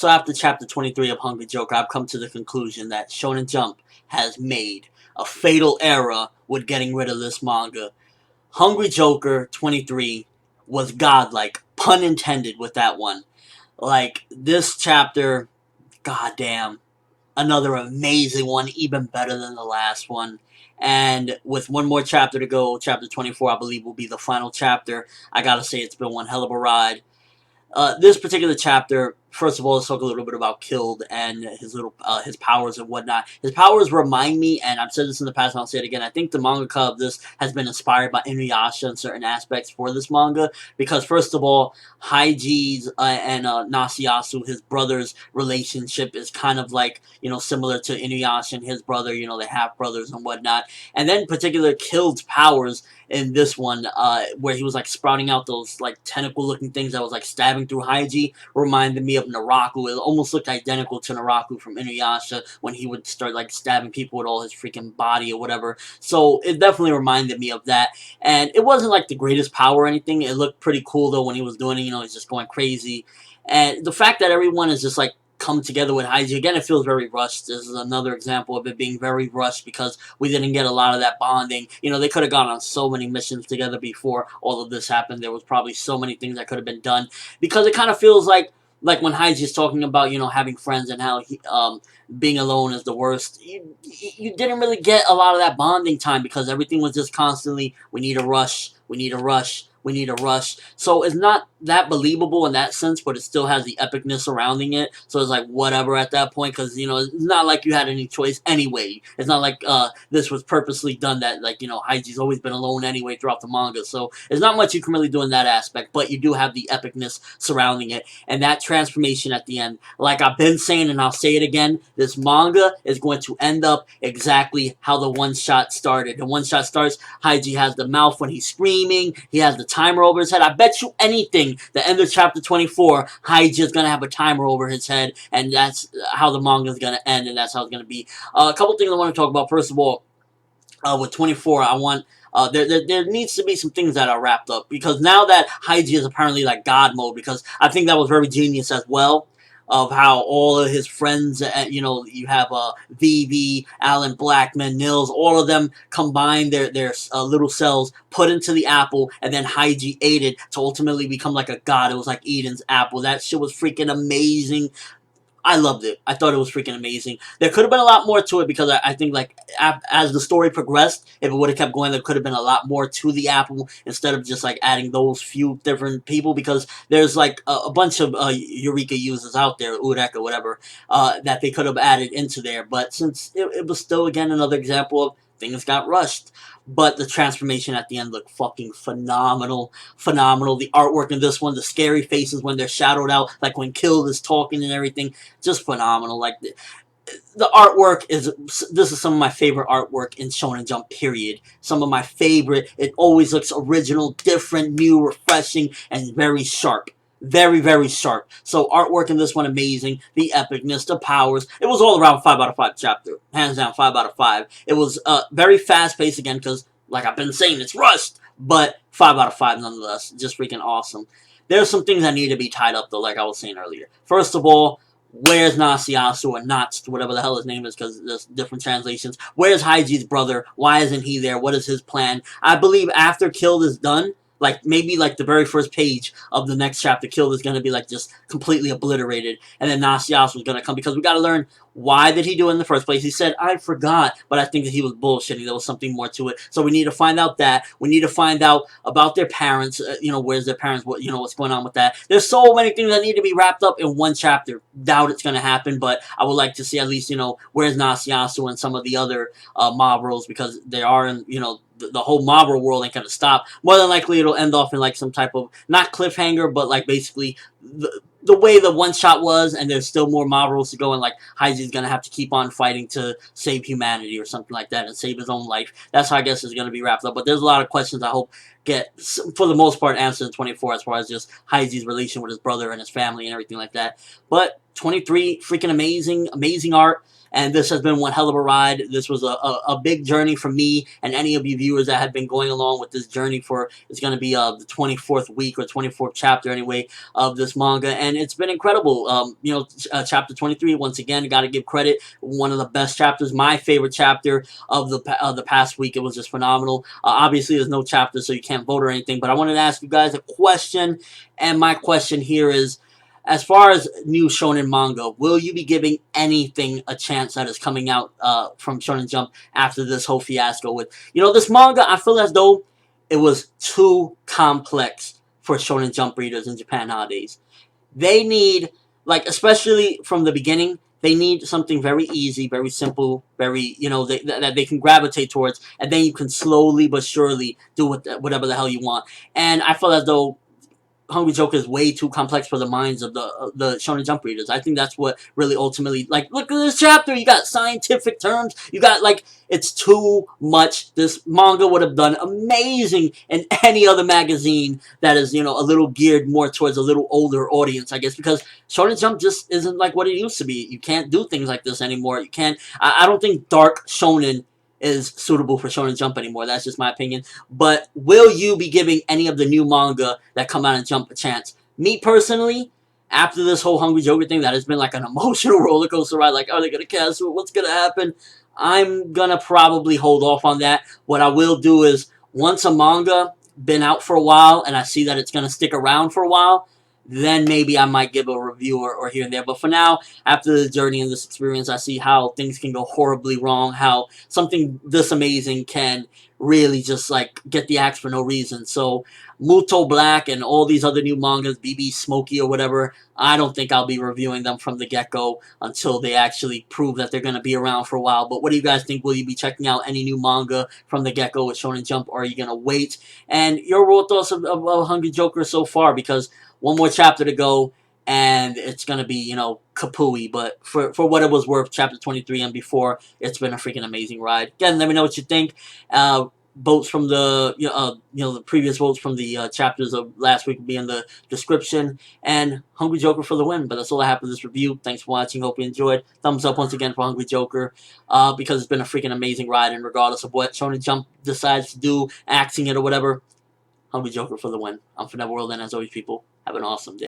So after chapter 23 of Hungry Joker, I've come to the conclusion that Shonen Jump has made a fatal error with getting rid of this manga. Hungry Joker 23 was godlike, pun intended with that one. Like, this chapter, goddamn, another amazing one, even better than the last one. And with one more chapter to go, chapter 24, I believe, will be the final chapter. I gotta say, it's been one hell of a ride. This particular chapter, first of all, let's talk a little bit about Killed and his powers and whatnot. His powers remind me, and I've said this in the past and I'll say it again, I think the mangaka of this has been inspired by Inuyasha in certain aspects for this manga, because first of all, Haiji's and Nasiyasu, his brother's relationship is kind of like, similar to Inuyasha and his brother, they have brothers and whatnot. And then in particular, Killed's powers in this one, where he was like sprouting out those like tentacle looking things that was like stabbing through Haiji, reminded me of Naraku. It almost looked identical to Naraku from Inuyasha when he would start like stabbing people with all his freaking body or whatever. So it definitely reminded me of that. And it wasn't like the greatest power or anything. It looked pretty cool though when he was doing it, he's just going crazy. And the fact that everyone is just like come together with Haiji, again, it feels very rushed. This is another example of it being very rushed because we didn't get a lot of that bonding. They could have gone on so many missions together before all of this happened. There was probably so many things that could have been done, because it kind of feels like when Haiji is talking about, having friends and how he, being alone is the worst. You didn't really get a lot of that bonding time because everything was just constantly, we need a rush, we need a rush, we need a rush. So it's not that believable in that sense, but it still has the epicness surrounding it. So it's like whatever at that point, because it's not like you had any choice anyway. It's not like this was purposely done that Haiji's always been alone anyway throughout the manga. So there's not much you can really do in that aspect, but you do have the epicness surrounding it and that transformation at the end. Like I've been saying, and I'll say it again, this manga is going to end up exactly how the one shot started. The one shot starts, Haiji has the mouth when he's screaming, he has the timer over his head. I bet you anything, the end of chapter 24, Haiji is going to have a timer over his head, and that's how the manga is going to end, and that's how it's going to be. A couple things I want to talk about. First of all, with 24, I want... there needs to be some things that are wrapped up, because now that Haiji is apparently like God mode, because I think that was very genius as well, of how all of his friends, you have VV, Alan Blackman, Nils, all of them combine their little cells, put into the apple, and then Haiji ate it to ultimately become like a god. It was like Eden's apple. That shit was freaking amazing. I loved it. I thought it was freaking amazing. There could have been a lot more to it, because I think, like, as the story progressed, if it would have kept going, there could have been a lot more to the apple, instead of just, like, adding those few different people, because there's, like, a bunch of Eureka users out there, Urek or whatever, that they could have added into there. But since it was still, again, another example of things got rushed. But the transformation at the end looked fucking phenomenal. Phenomenal. The artwork in this one, the scary faces when they're shadowed out, like when Killed is talking and everything, just phenomenal. Like, the artwork this is some of my favorite artwork in Shonen Jump, period. Some of my favorite. It always looks original, different, new, refreshing, and very sharp. Very, very sharp. So artwork in this one, amazing. The epicness, the powers. It was all around 5 out of 5 chapter. Hands down, 5 out of 5. It was very fast paced again, because, like I've been saying, it's rushed. But 5 out of 5 nonetheless. Just freaking awesome. There's some things that need to be tied up though, like I was saying earlier. First of all, where's Nasiyasu, or Natsu, whatever the hell his name is, because there's different translations. Where's Haiji's brother? Why isn't he there? What is his plan? I believe after Killed is done, like, maybe, like, the very first page of the next chapter, Killed is going to be, like, just completely obliterated. And then Nasiyasu is going to come, because we got to learn, why did he do it in the first place? He said, I forgot, but I think that he was bullshitting. There was something more to it. So we need to find out that. We need to find out about their parents, where's their parents, what's going on with that. There's so many things that need to be wrapped up in one chapter. Doubt it's going to happen, but I would like to see at least, where's Nasiyasu and some of the other mob roles, because they are in, the whole Marvel world ain't gonna stop. More than likely, it'll end off in like some type of, not cliffhanger, but like basically the way the one shot was, and there's still more Marvels to go, and like Haiji's gonna have to keep on fighting to save humanity or something like that, and save his own life. That's how I guess it's gonna be wrapped up. But there's a lot of questions I hope get, for the most part, answered in 24, as far as just Haiji's relation with his brother and his family and everything like that. But 23, freaking amazing art. And this has been one hell of a ride. This was a big journey for me and any of you viewers that have been going along with this journey for, it's going to be the 24th week or 24th chapter anyway of this manga. And it's been incredible. You know, chapter 23, once again, got to give credit. One of the best chapters, my favorite chapter of the past week. It was just phenomenal. Obviously, there's no chapter, so you can't vote or anything. But I wanted to ask you guys a question. And my question here is, as far as new shonen manga, will you be giving anything a chance that is coming out from Shonen Jump after this whole fiasco with, you know, this manga? I feel as though it was too complex for Shonen Jump readers in Japan nowadays. They need, like, especially from the beginning, they need something very easy, very simple, very, you know, that they can gravitate towards, and then you can slowly but surely do whatever the hell you want. And I feel as though Hungry Joker is way too complex for the minds of the Shonen Jump readers. I think that's what really ultimately, like, look at this chapter. You got scientific terms. You got, like, it's too much. This manga would have done amazing in any other magazine that is, you know, a little geared more towards a little older audience, I guess, because Shonen Jump just isn't like what it used to be. You can't do things like this anymore. You can't, I don't think dark shonen is suitable for Shonen Jump anymore. That's just my opinion. But will you be giving any of the new manga that come out in Jump a chance? Me personally, after this whole Hungry Joker thing, that has been like an emotional roller coaster ride. Like, are they gonna cancel it? What's gonna happen? I'm gonna probably hold off on that. What I will do is, once a manga been out for a while and I see that it's gonna stick around for a while, then maybe I might give a review or here and there. But for now, after the journey and this experience, I see how things can go horribly wrong, how something this amazing can really just, like, get the axe for no reason. So, Muto Black and all these other new mangas, BB Smokey or whatever, I don't think I'll be reviewing them from the get-go until they actually prove that they're going to be around for a while. But what do you guys think? Will you be checking out any new manga from the get-go with Shonen Jump, or are you going to wait? And your raw thoughts of Hungry Joker so far, because one more chapter to go, and it's going to be, you know, kapooey. But for what it was worth, chapter 23 and before, it's been a freaking amazing ride. Again, let me know what you think. Votes from the, the previous votes from the chapters of last week will be in the description. And Hungry Joker for the win. But that's all I have for this review. Thanks for watching. Hope you enjoyed. Thumbs up once again for Hungry Joker, because it's been a freaking amazing ride. And regardless of what Shonen Jump decides to do, acting it or whatever, Hungry Joker for the win. I'm ForneverWorld, and as always, people, have an awesome day.